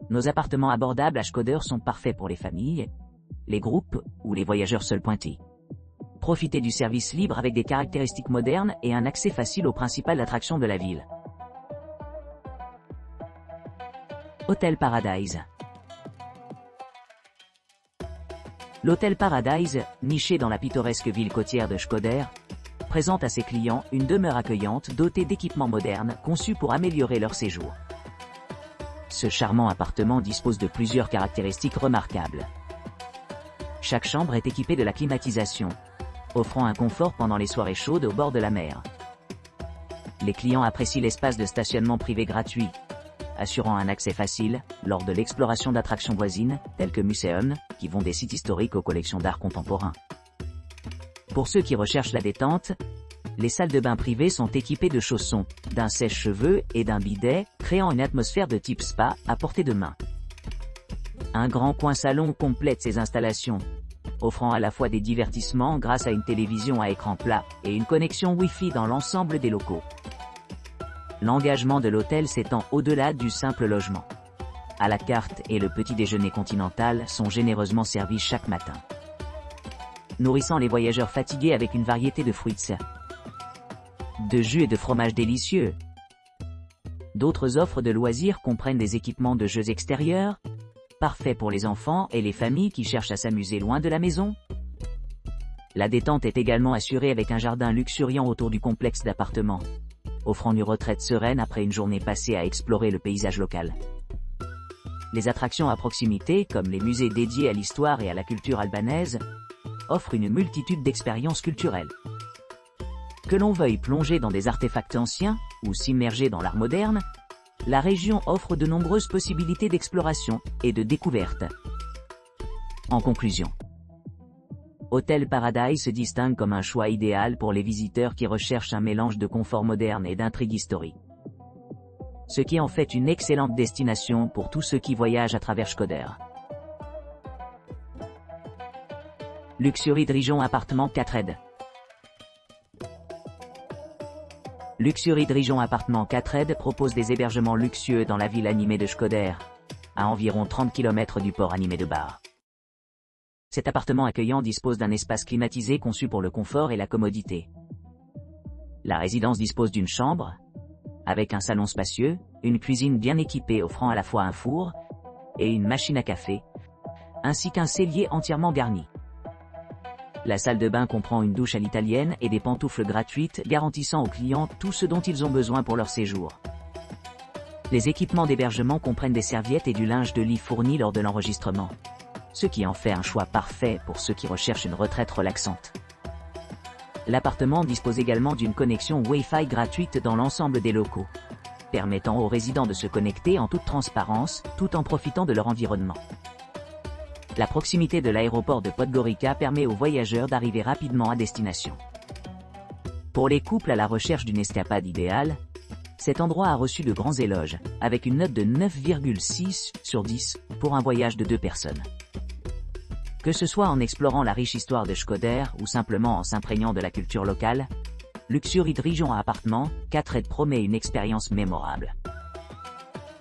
Nos appartements abordables à Škoder sont parfaits pour les familles, les groupes ou les voyageurs seuls pointis. Profitez du service libre avec des caractéristiques modernes et un accès facile aux principales attractions de la ville. Hôtel Paradise. L'Hôtel Paradise, niché dans la pittoresque ville côtière de Škoder, présente à ses clients une demeure accueillante dotée d'équipements modernes conçus pour améliorer leur séjour. Ce charmant appartement dispose de plusieurs caractéristiques remarquables. Chaque chambre est équipée de la climatisation, offrant un confort pendant les soirées chaudes au bord de la mer. Les clients apprécient l'espace de stationnement privé gratuit, assurant un accès facile lors de l'exploration d'attractions voisines, telles que muséums, qui vont des sites historiques aux collections d'art contemporain. Pour ceux qui recherchent la détente, les salles de bain privées sont équipées de chaussons, d'un sèche-cheveux et d'un bidet, créant une atmosphère de type spa à portée de main. Un grand coin salon complète ces installations, offrant à la fois des divertissements grâce à une télévision à écran plat et une connexion Wi-Fi dans l'ensemble des locaux. L'engagement de l'hôtel s'étend au-delà du simple logement. À la carte et le petit déjeuner continental sont généreusement servis chaque matin, nourrissant les voyageurs fatigués avec une variété de fruits, de jus et de fromages délicieux. D'autres offres de loisirs comprennent des équipements de jeux extérieurs, parfaits pour les enfants et les familles qui cherchent à s'amuser loin de la maison. La détente est également assurée avec un jardin luxuriant autour du complexe d'appartements, offrant une retraite sereine après une journée passée à explorer le paysage local. Les attractions à proximité, comme les musées dédiés à l'histoire et à la culture albanaise, offrent une multitude d'expériences culturelles. Que l'on veuille plonger dans des artefacts anciens ou s'immerger dans l'art moderne, la région offre de nombreuses possibilités d'exploration et de découverte. En conclusion, Hôtel Paradise se distingue comme un choix idéal pour les visiteurs qui recherchent un mélange de confort moderne et d'intrigue historique, ce qui en fait une excellente destination pour tous ceux qui voyagent à travers Škoder. Luxury Drijon Appartement 4ed. Luxury Drijon Appartement 4ed propose des hébergements luxueux dans la ville animée de Škoder, à environ 30 km du port animé de Bar. Cet appartement accueillant dispose d'un espace climatisé conçu pour le confort et la commodité. La résidence dispose d'une chambre, avec un salon spacieux, une cuisine bien équipée offrant à la fois un four et une machine à café, ainsi qu'un cellier entièrement garni. La salle de bain comprend une douche à l'italienne et des pantoufles gratuites garantissant aux clients tout ce dont ils ont besoin pour leur séjour. Les équipements d'hébergement comprennent des serviettes et du linge de lit fournis lors de l'enregistrement, ce qui en fait un choix parfait pour ceux qui recherchent une retraite relaxante. L'appartement dispose également d'une connexion Wi-Fi gratuite dans l'ensemble des locaux, permettant aux résidents de se connecter en toute transparence tout en profitant de leur environnement. La proximité de l'aéroport de Podgorica permet aux voyageurs d'arriver rapidement à destination. Pour les couples à la recherche d'une escapade idéale, cet endroit a reçu de grands éloges, avec une note de 9,6 sur 10 pour un voyage de 2 personnes. Que ce soit en explorant la riche histoire de Škoder ou simplement en s'imprégnant de la culture locale, Luxury Drijon Appartement 4ed promet une expérience mémorable.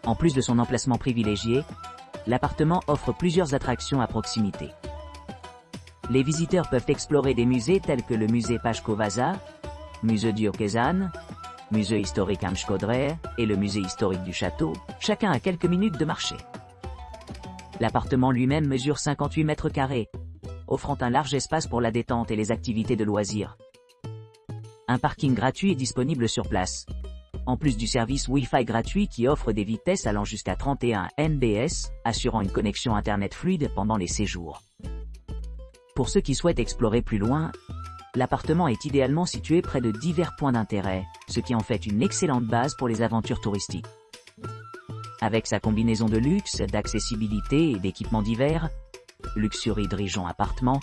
En plus de son emplacement privilégié, l'appartement offre plusieurs attractions à proximité. Les visiteurs peuvent explorer des musées tels que le musée Pajko Vaza, musée Diocézanne, musée historique Am Škodre et le musée historique du château, chacun à quelques minutes de marché. L'appartement lui-même mesure 58 mètres carrés, offrant un large espace pour la détente et les activités de loisirs. Un parking gratuit est disponible sur place, en plus du service Wi-Fi gratuit qui offre des vitesses allant jusqu'à 31 Mbps, assurant une connexion Internet fluide pendant les séjours. Pour ceux qui souhaitent explorer plus loin, l'appartement est idéalement situé près de divers points d'intérêt, ce qui en fait une excellente base pour les aventures touristiques. Avec sa combinaison de luxe, d'accessibilité et d'équipements divers, Luxury Drijon Appartement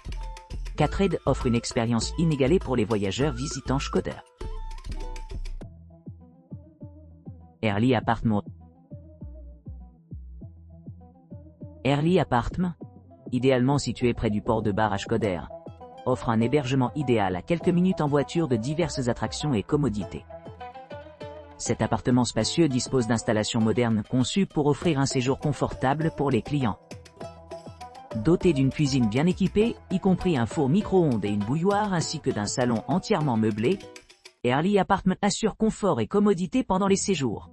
4ed offre une expérience inégalée pour les voyageurs visitant Škoder. Early Apartment. Early Apartment, idéalement situé près du port de Bar à Škoder, offre un hébergement idéal à quelques minutes en voiture de diverses attractions et commodités. Cet appartement spacieux dispose d'installations modernes conçues pour offrir un séjour confortable pour les clients. Doté d'une cuisine bien équipée, y compris un four micro-ondes et une bouilloire ainsi que d'un salon entièrement meublé, Early Apartment assure confort et commodité pendant les séjours.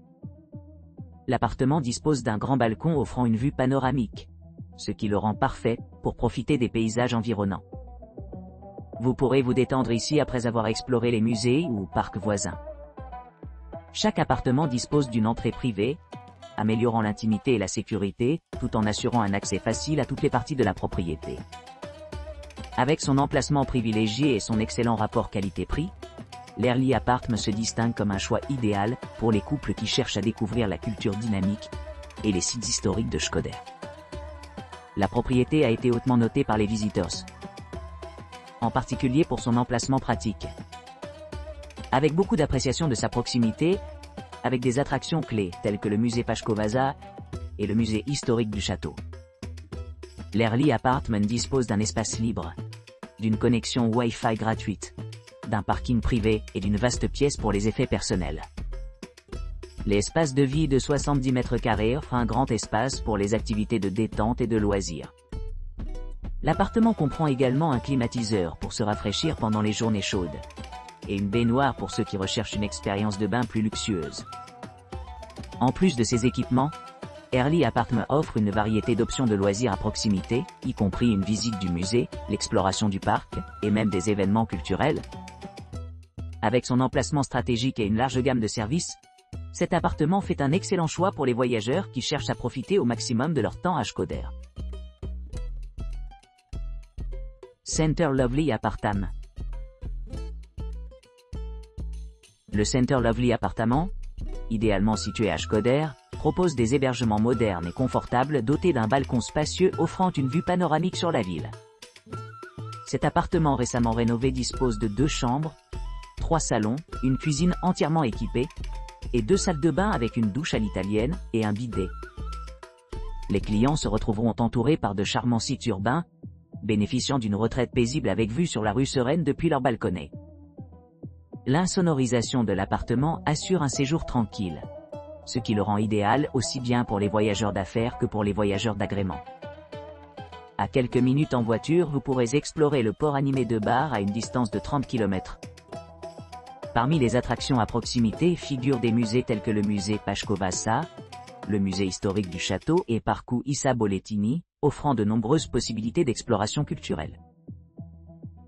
L'appartement dispose d'un grand balcon offrant une vue panoramique, ce qui le rend parfait pour profiter des paysages environnants. Vous pourrez vous détendre ici après avoir exploré les musées ou parcs voisins. Chaque appartement dispose d'une entrée privée, améliorant l'intimité et la sécurité, tout en assurant un accès facile à toutes les parties de la propriété. Avec son emplacement privilégié et son excellent rapport qualité-prix, l'Early Apartment se distingue comme un choix idéal pour les couples qui cherchent à découvrir la culture dynamique et les sites historiques de Škoder. La propriété a été hautement notée par les visiteurs, en particulier pour son emplacement pratique. Avec beaucoup d'appréciation de sa proximité, avec des attractions clés telles que le musée Paškovača et le musée historique du château. L'Early Apartment dispose d'un espace libre, d'une connexion Wi-Fi gratuite, d'un parking privé et d'une vaste pièce pour les effets personnels. L'espace de vie de 70 mètres carrés offre un grand espace pour les activités de détente et de loisirs. L'appartement comprend également un climatiseur pour se rafraîchir pendant les journées chaudes, et une baignoire pour ceux qui recherchent une expérience de bain plus luxueuse. En plus de ces équipements, Early Apartment offre une variété d'options de loisirs à proximité, y compris une visite du musée, l'exploration du parc, et même des événements culturels. Avec son emplacement stratégique et une large gamme de services, cet appartement fait un excellent choix pour les voyageurs qui cherchent à profiter au maximum de leur temps à Škoder. Center Lovely Apartment. Le Center Lovely Appartement, idéalement situé à Škoder, propose des hébergements modernes et confortables dotés d'un balcon spacieux offrant une vue panoramique sur la ville. Cet appartement récemment rénové dispose de 2 chambres, 3 salons, une cuisine entièrement équipée, et 2 salles de bain avec une douche à l'italienne et un bidet. Les clients se retrouveront entourés par de charmants sites urbains, bénéficiant d'une retraite paisible avec vue sur la rue sereine depuis leur balconnet. L'insonorisation de l'appartement assure un séjour tranquille, ce qui le rend idéal aussi bien pour les voyageurs d'affaires que pour les voyageurs d'agrément. À quelques minutes en voiture, vous pourrez explorer le port animé de Bar à une distance de 30 km. Parmi les attractions à proximité figurent des musées tels que le musée Paškovača, le musée historique du château et Parcu Isa Bolletini, offrant de nombreuses possibilités d'exploration culturelle.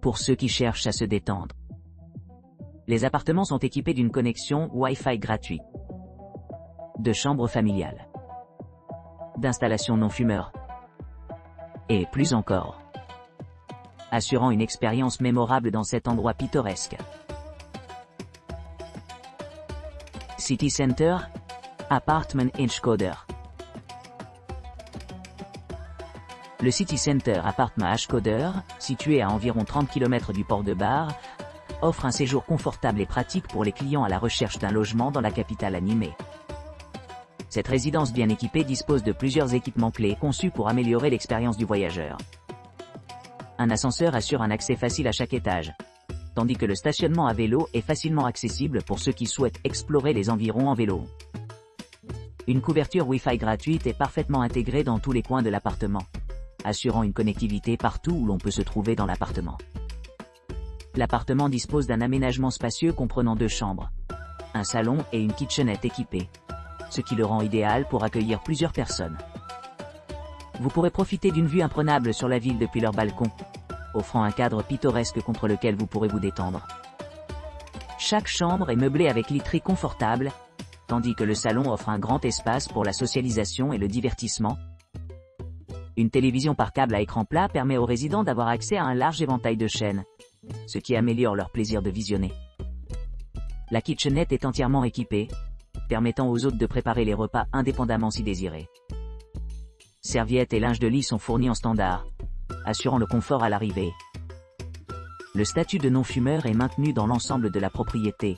Pour ceux qui cherchent à se détendre, les appartements sont équipés d'une connexion Wi-Fi gratuite, de chambres familiales, d'installations non-fumeurs, et plus encore, assurant une expérience mémorable dans cet endroit pittoresque. City Center Apartment in Škoder. Le City Center Apartment à Škoder, situé à environ 30 km du port de Bar, offre un séjour confortable et pratique pour les clients à la recherche d'un logement dans la capitale animée. Cette résidence bien équipée dispose de plusieurs équipements clés conçus pour améliorer l'expérience du voyageur. Un ascenseur assure un accès facile à chaque étage, tandis que le stationnement à vélo est facilement accessible pour ceux qui souhaitent explorer les environs en vélo. Une couverture Wi-Fi gratuite est parfaitement intégrée dans tous les coins de l'appartement, assurant une connectivité partout où l'on peut se trouver dans l'appartement. L'appartement dispose d'un aménagement spacieux comprenant 2 chambres, un salon et une kitchenette équipée, ce qui le rend idéal pour accueillir plusieurs personnes. Vous pourrez profiter d'une vue imprenable sur la ville depuis leur balcon, offrant un cadre pittoresque contre lequel vous pourrez vous détendre. Chaque chambre est meublée avec literie confortable, tandis que le salon offre un grand espace pour la socialisation et le divertissement. Une télévision par câble à écran plat permet aux résidents d'avoir accès à un large éventail de chaînes, ce qui améliore leur plaisir de visionner. La kitchenette est entièrement équipée, permettant aux hôtes de préparer les repas indépendamment si désirés. Serviettes et linge de lit sont fournis en standard, assurant le confort à l'arrivée. Le statut de non-fumeur est maintenu dans l'ensemble de la propriété,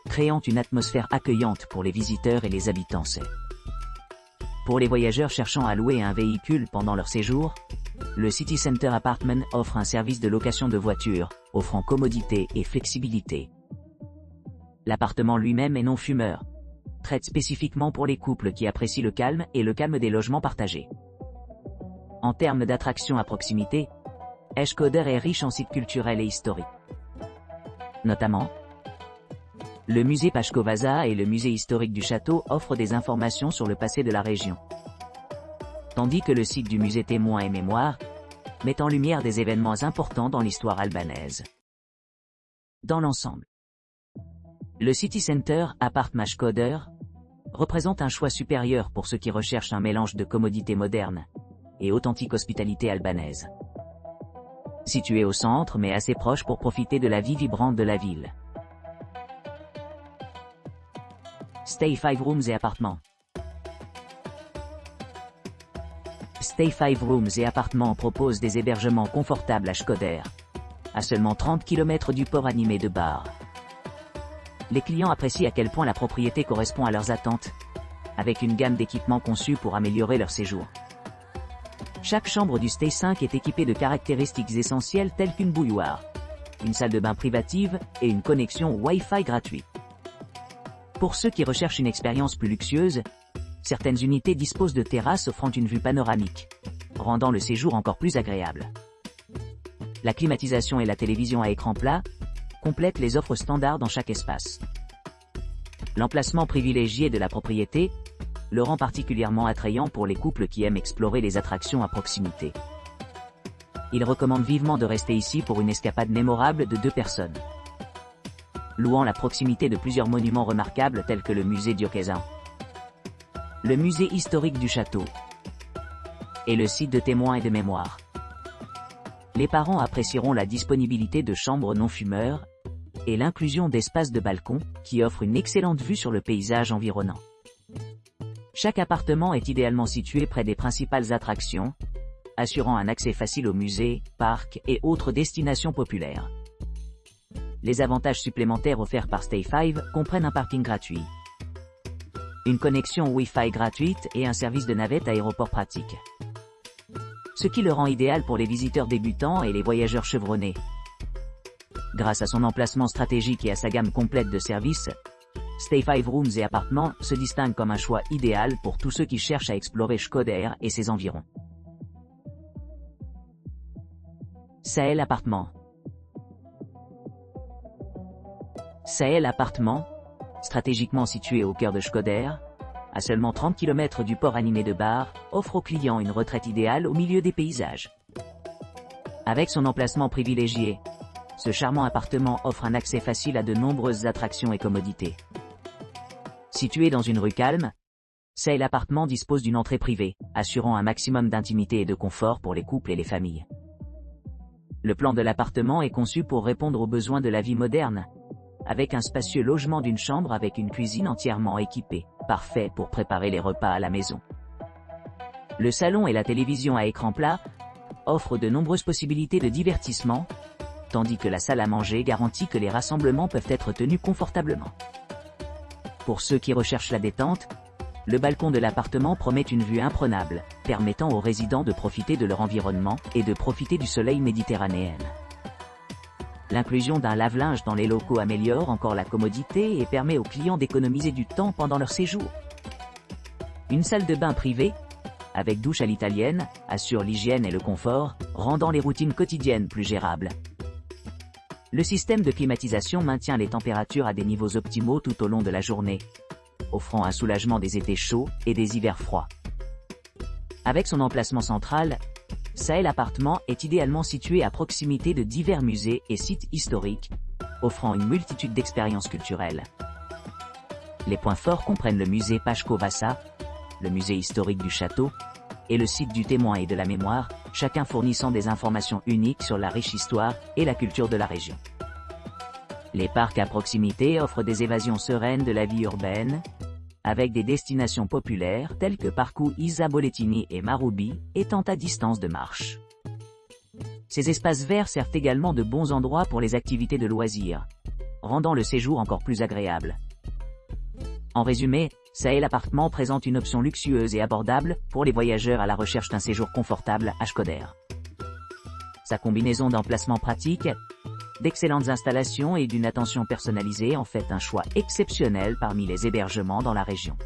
créant une atmosphère accueillante pour les visiteurs et les habitants. Pour les voyageurs cherchant à louer un véhicule pendant leur séjour, le City Center Apartment offre un service de location de voitures, offrant commodité et flexibilité. L'appartement lui-même est non-fumeur, traite spécifiquement pour les couples qui apprécient le calme et le calme des logements partagés. En termes d'attractions à proximité, Eshkoder est riche en sites culturels et historiques. Notamment, le musée Pashkovaza et le musée historique du château offrent des informations sur le passé de la région. Tandis que le site du musée Témoins et Mémoires met en lumière des événements importants dans l'histoire albanaise. Dans l'ensemble, le City Center Apartment Eshkoder représente un choix supérieur pour ceux qui recherchent un mélange de commodités modernes et authentique hospitalité albanaise. Situé au centre mais assez proche pour profiter de la vie vibrante de la ville. Stay 5 Rooms et appartements. Stay 5 Rooms et appartements propose des hébergements confortables à Eshkoder, à seulement 30 km du port animé de Bar. Les clients apprécient à quel point la propriété correspond à leurs attentes, avec une gamme d'équipements conçus pour améliorer leur séjour. Chaque chambre du Stay 5 est équipée de caractéristiques essentielles telles qu'une bouilloire, une salle de bain privative et une connexion Wi-Fi gratuite. Pour ceux qui recherchent une expérience plus luxueuse, certaines unités disposent de terrasses offrant une vue panoramique, rendant le séjour encore plus agréable. La climatisation et la télévision à écran plat complètent les offres standards dans chaque espace. L'emplacement privilégié de la propriété le rend particulièrement attrayant pour les couples qui aiment explorer les attractions à proximité. Il recommande vivement de rester ici pour une escapade mémorable de 2 personnes. Louant la proximité de plusieurs monuments remarquables tels que le musée diocésain, le musée historique du château et le site de témoins et de mémoire. Les parents apprécieront la disponibilité de chambres non fumeurs et l'inclusion d'espaces de balcon qui offrent une excellente vue sur le paysage environnant. Chaque appartement est idéalement situé près des principales attractions, assurant un accès facile aux musées, parcs et autres destinations populaires. Les avantages supplémentaires offerts par Stay 5 comprennent un parking gratuit, une connexion Wi-Fi gratuite et un service de navette aéroport pratique. Ce qui le rend idéal pour les visiteurs débutants et les voyageurs chevronnés. Grâce à son emplacement stratégique et à sa gamme complète de services, Stay 5 Rooms et appartements se distingue comme un choix idéal pour tous ceux qui cherchent à explorer Eshkoder et ses environs. Sahel Appartements. Sahel Appartements, stratégiquement situé au cœur de Eshkoder, à seulement 30 km du port animé de Bar, offre aux clients une retraite idéale au milieu des paysages. Avec son emplacement privilégié, ce charmant appartement offre un accès facile à de nombreuses attractions et commodités. Situé dans une rue calme, Sahel Appartements dispose d'une entrée privée, assurant un maximum d'intimité et de confort pour les couples et les familles. Le plan de l'appartement est conçu pour répondre aux besoins de la vie moderne, avec un spacieux logement d'une chambre avec une cuisine entièrement équipée, parfait pour préparer les repas à la maison. Le salon et la télévision à écran plat offrent de nombreuses possibilités de divertissement, tandis que la salle à manger garantit que les rassemblements peuvent être tenus confortablement. Pour ceux qui recherchent la détente, le balcon de l'appartement promet une vue imprenable, permettant aux résidents de profiter de leur environnement et de profiter du soleil méditerranéen. L'inclusion d'un lave-linge dans les locaux améliore encore la commodité et permet aux clients d'économiser du temps pendant leur séjour. Une salle de bain privée, avec douche à l'italienne, assure l'hygiène et le confort, rendant les routines quotidiennes plus gérables. Le système de climatisation maintient les températures à des niveaux optimaux tout au long de la journée, offrant un soulagement des étés chauds et des hivers froids. Avec son emplacement central, Sahel Appartements est idéalement situé à proximité de divers musées et sites historiques, offrant une multitude d'expériences culturelles. Les points forts comprennent le musée Pashkovaza, le musée historique du château, et le site du témoin et de la mémoire, chacun fournissant des informations uniques sur la riche histoire et la culture de la région. Les parcs à proximité offrent des évasions sereines de la vie urbaine, avec des destinations populaires telles que Parcou Isa Bolettini et Marubi, étant à distance de marche. Ces espaces verts servent également de bons endroits pour les activités de loisirs, rendant le séjour encore plus agréable. En résumé, Sahel Appartements présente une option luxueuse et abordable pour les voyageurs à la recherche d'un séjour confortable à Eshkoder. Sa combinaison d'emplacements pratiques, D'excellentes installations et d'une attention personnalisée en fait un choix exceptionnel parmi les hébergements dans la région.